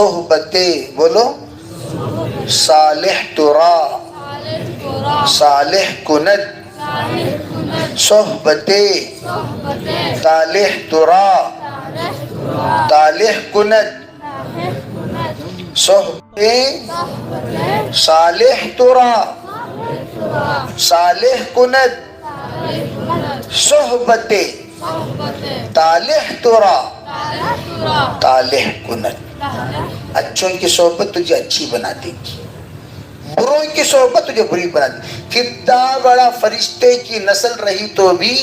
صحبت بولو صالح ترا صالح کند صحبت صالح ترا صالح کند صحبت صالح ترا صالح کند صحبت صالح ترا صالح کند. اچھوں کی صحبت تجھے اچھی بنا دے گی، بروں کی صحبت تجھے بری بنا دے گی. کتنا بڑا فرشتے کی نسل رہی تو بھی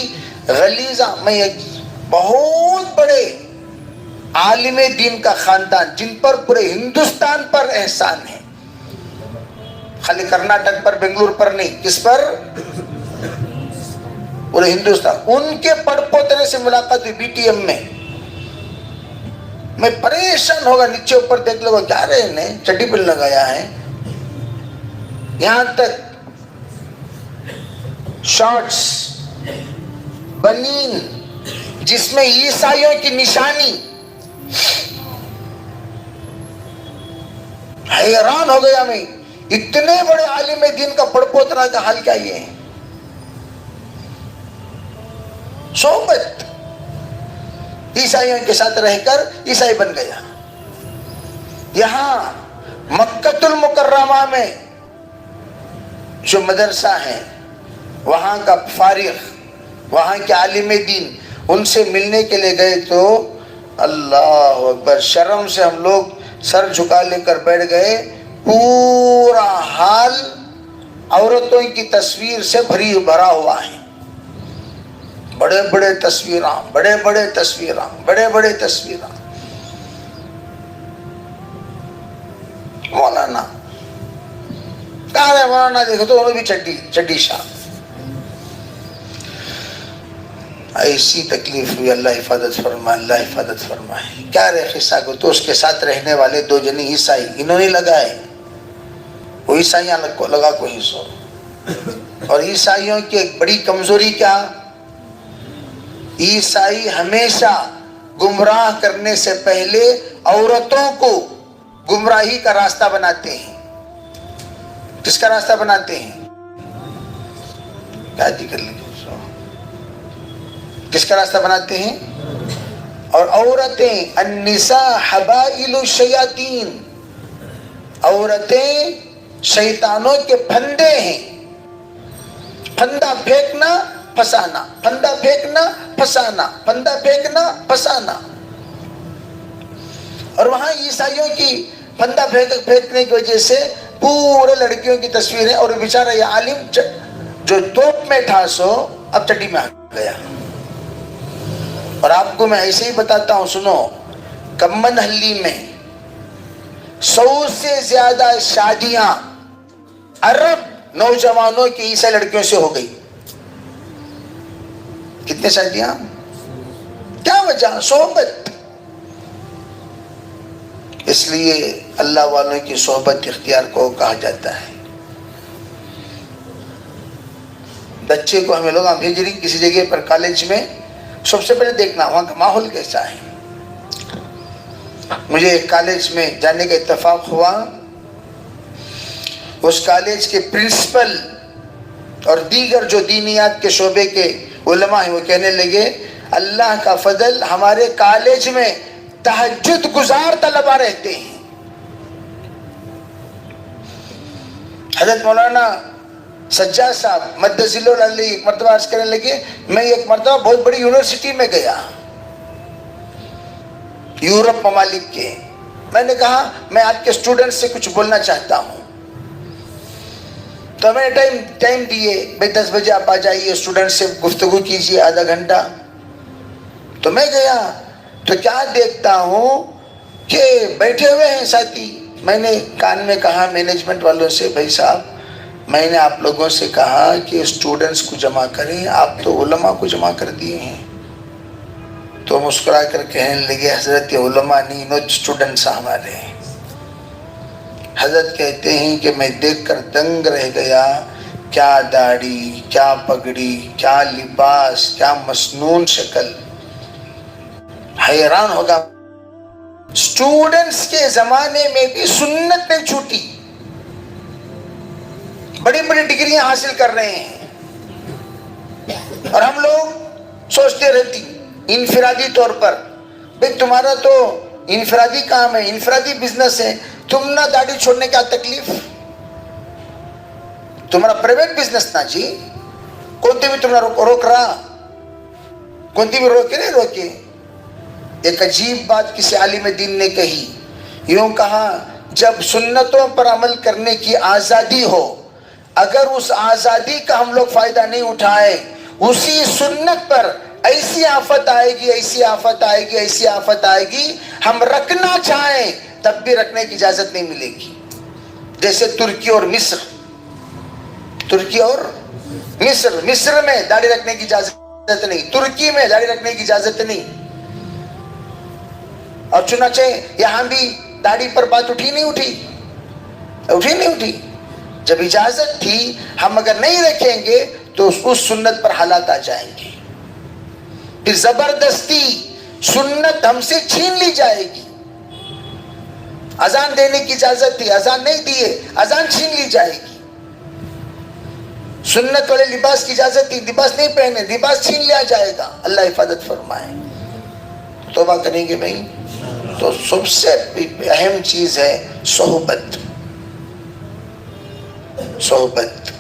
غلیظہ، میں بہت بڑے عالم دین کا خاندان جن پر پورے ہندوستان پر احسان ہے، خالی کرناٹک پر بنگلور پر نہیں، کس پر؟ پورے ہندوستان. ان کے پڑ پوترے سے ملاقات ہوئی بی ٹی ایم میں. میں پریشان ہوگا، نیچے اوپر دیکھ لوں گا کیا رہے نے چڈی پل لگایا ہے، یہاں تک شارٹس بنین جس میں عیسائیوں کی نشانی. حیران ہو گیا میں، اتنے بڑے عالم دین کا پڑ پوترا کا حال کیا یہ ہے؟ صحبت عیسائیوں کے ساتھ رہ کر عیسائی بن گیا. یہاں مکۃ المکرمہ میں جو مدرسہ ہے، وہاں کا فارغ، وہاں کے عالم دین، ان سے ملنے کے لیے گئے تو اللہ اکبر، شرم سے ہم لوگ سر جھکا لے کر بیٹھ گئے. پورا حال عورتوں کی تصویر سے بھرا ہوا ہے. بڑے بڑے تصویراں، بڑے بڑے تصویراں، بڑے بڑے تصویراں. مولانا کہاں ہے مولانا؟ دیکھو تو انہوں بھی چڈی شاہ. ایسی تکلیف ہوئی، اللہ حفاظت فرمائے، اللہ حفاظت فرمائے. کیا رہے قصہ کو تو اس کے ساتھ رہنے والے دو جنی عیسائی، انہوں نے لگائے، وہ عیسائیاں لگا کوئی سو. اور عیسائیوں کی ایک بڑی کمزوری کیا؟ عیسائی ہمیشہ گمراہ کرنے سے پہلے عورتوں کو گمراہی کا راستہ بناتے ہیں. کس کا راستہ بناتے ہیں؟ کیا جی کر لیجیے، کس کا راستہ بناتے ہیں؟ اور عورتیں النساء حبائل الشیاطین، عورتیں شیطانوں کے پھندے ہیں. پھندا پھینکنا پھنسانا، پھندا پھینکنا پھنسانا، پھندا پھینکنا پھنسانا. اور وہاں عیسائیوں کی پھندا پھینکنے کی وجہ سے پورے لڑکیوں کی تصویریں. اور بیچارہ یہ عالم جو توپ میں تھا سو اب چٹی میں آ گیا. اور آپ کو میں ایسے ہی بتاتا ہوں، سنو، کمن ہلی میں 100 سے زیادہ شادیاں عرب نوجوانوں کی عیسائی لڑکیوں سے ہو گئی. کتنے شادیاں؟ کیا وجہ؟ صحبت. اس لیے اللہ والوں کی صحبت اختیار کو کہا جاتا ہے. بچے کو ہمیں لوگ بھیج رہی کسی جگہ پر کالج میں، سب سے پہلے دیکھنا وہاں کا ماحول کیسا ہے. مجھے ایک کالج میں جانے کا اتفاق ہوا. اس کالج کے پرنسپل اور دیگر جو دینیات کے شعبے کے علماء ہیں وہ کہنے لگے اللہ کا فضل، ہمارے کالج میں تہجد گزار طلباء رہتے ہیں. حضرت مولانا سجاد صاحب مدثر علیہ ایک مرتبہ عرض کرنے لگے، میں ایک مرتبہ بہت بڑی یونیورسٹی میں گیا یورپ ممالک کے. میں نے کہا میں آپ کے اسٹوڈنٹ سے کچھ بولنا چاہتا ہوں. تو میں نے ٹائم دیے، بھائی 10 بجے آپ آ جائیے، اسٹوڈنٹ سے گفتگو کیجیے آدھا گھنٹہ. تو میں گیا تو کیا دیکھتا ہوں کہ بیٹھے ہوئے ہیں ساتھی. میں نے کان میں کہا مینجمنٹ والوں سے، بھائی صاحب میں نے آپ لوگوں سے کہا کہ اسٹوڈنٹس کو جمع کریں، آپ تو علماء کو جمع کر دیے ہیں. تو مسکرا کر کہنے لگے حضرت یہ علماء نہیں، نو اسٹوڈنٹس ہمارے ہیں. حضرت کہتے ہیں کہ میں دیکھ کر دنگ رہ گیا، کیا داڑھی، کیا پگڑی، کیا لباس، کیا مسنون شکل. حیران ہوگا اسٹوڈنٹس کے زمانے میں بھی سنت نہیں چھوٹی، بڑی بڑی ڈگریاں حاصل کر رہے ہیں، اور ہم لوگ سوچتے رہتی انفرادی طور پر، بھئی تمہارا تو انفرادی کام ہے، انفرادی بزنس ہے، تم نہ داڑھی چھوڑنے کا تکلیف، تمہارا پرائیویٹ بزنس نا جی، کونتی بھی تمہارا روک رہا، کونتی بھی روکے نہیں روکے۔ ایک عجیب بات کسی عالم دین نے کہی، یوں کہا جب سنتوں پر عمل کرنے کی آزادی ہو، اگر اس آزادی کا ہم لوگ فائدہ نہیں اٹھائے، اسی سنت پر ایسی آفت آئے گی، ایسی آفت آئے گی، ایسی آفت آئے گی، ہم رکھنا چاہیں تب بھی رکھنے کی اجازت نہیں ملے گی۔ جیسے ترکی اور مصر، ترکی اور مصر، مصر میں داڑھی رکھنے کی اجازت نہیں، ترکی میں داڑھی رکھنے کی اجازت نہیں، اور چنانچہ یہاں بھی داڑھی پر بات اٹھی نہیں اٹھی۔ جب اجازت تھی، ہم اگر نہیں رکھیں گے تو اس سنت پر حالات آ جائیں گے، پھر زبردستی سنت ہم سے چھین لی جائے گی۔ اذان دینے کی اجازت تھی، اذان نہیں دیے، اذان چھین لی جائے گی۔ سنت والے لباس کی اجازت تھی، لباس نہیں پہنے، لباس چھین لیا جائے گا۔ اللہ حفاظت فرمائے۔ توبہ کریں گے بھائی۔ تو سب سے اہم چیز ہے صحبت، صحبت۔